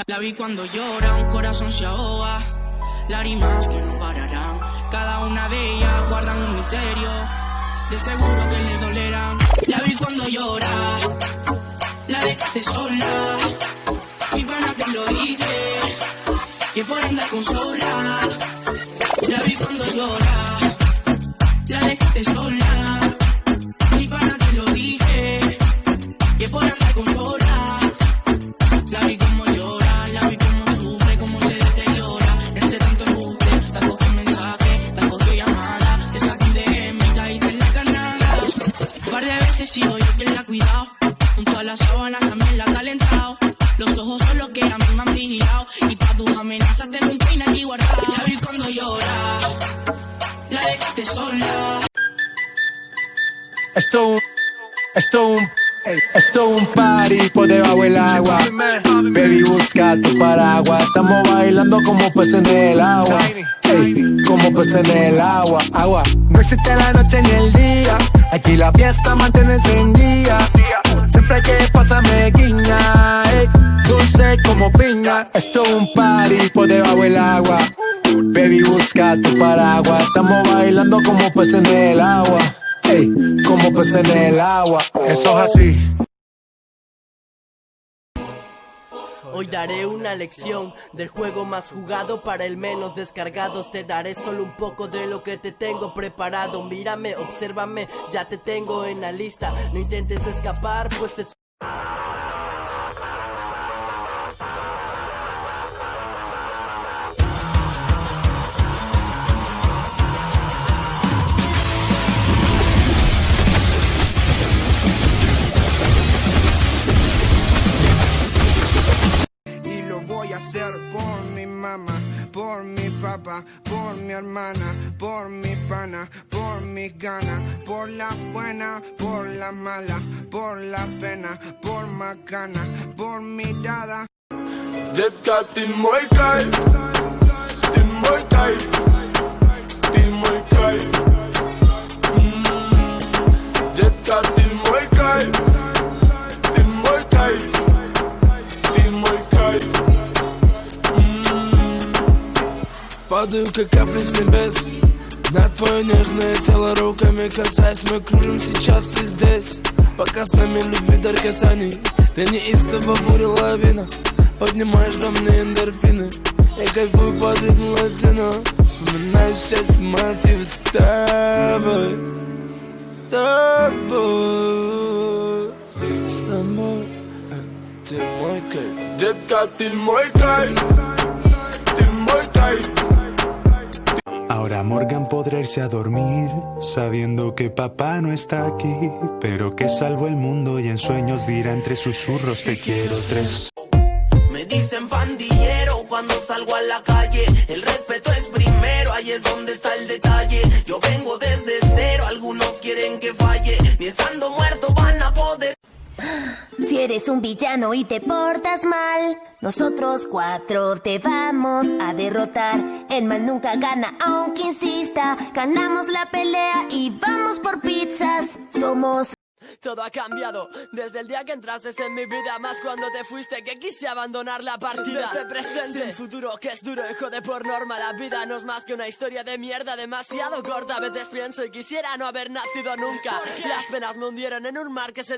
La vi cuando llora, un corazón se ahoga, lágrimas que no pararán. Cada una de ellas guardan un misterio, de seguro que le dolerán. La vi cuando llora, la dejaste sola, mi pana te lo dije, que por andar con sobra. La vi cuando llora, la dejaste sola, mi pana te lo dije, que por andar con sobra. La vi como llora, la vi como sufre, como se deteriora. Entre tanto embuste, te cogió mensaje, te cogió llamada, te saqué un DM y caíste en la carnada. Un par de veces he sido yo quien la ha cuidado, junto a las sábanas también la ha calentado. Los ojos son los que a mí me han vigilado, y pa' tus amenazas tengo un peine aquí guardado. La vi cuando llora, la dejaste sola. Esto es un party por debajo del agua. Baby, busca tu paraguas. Estamos bailando como peces en el agua. Ey, como peces en el agua. Agua. No existe la noche ni el día. Aquí la fiesta mantiene encendida. Siempre hay que pasarme guiña. Ey, dulce como piña. Esto es un party por debajo del agua. Baby, busca tu paraguas. Estamos bailando como peces en el agua. Ey, como peces en el agua, eso es así. Hoy daré una lección del juego más jugado para el menos descargados. Te daré solo un poco de lo que te tengo preparado. Mírame, obsérvame, ya te tengo en la lista. No intentes escapar, pues te... Por mi mamá, por mi papá, por mi hermana, por mi pana, por mis ganas, por la buena, por la mala, por la pena, por macana, por mirada. Dziecka, ty mój kajf, ty mój kajf, ty mój kajf. Dziecka, ty mój kajf, ty mój kajf, ty mój kajf. Падаю, как капли с небес, на твое нежное тело руками касаясь. Мы кружим сейчас и здесь, пока с нами любви дар касаний. Ты неистово буря лавина, поднимаешь во мне эндорфины. Я кайфую под ритм латино, вспоминаю счастье, мотивы с тобой. С тобой, ты мой кайф. Детка, ты мой кайф, ты мой кайф. Ahora Morgan podrá irse a dormir, sabiendo que papá no está aquí, pero que salvo el mundo y en sueños dirá entre susurros te quiero tres. Me dicen pandillero cuando salgo a la calle. El respeto es primero, ahí es donde está el detalle. Yo vengo desde cero, algunos quieren que falle. Ni estando muerto van a poder. Si eres un villano y te portas mal, nosotros cuatro te vamos a derrotar. El mal nunca gana, aunque insista. Ganamos la pelea y vamos por pizzas. Somos... Todo ha cambiado desde el día que entraste en mi vida. Más cuando te fuiste que quise abandonar la partida. Desde presente, sin futuro que es duro, hijo de por norma. La vida no es más que una historia de mierda demasiado corta. A veces pienso y quisiera no haber nacido nunca. Las penas me hundieron en un mar que se...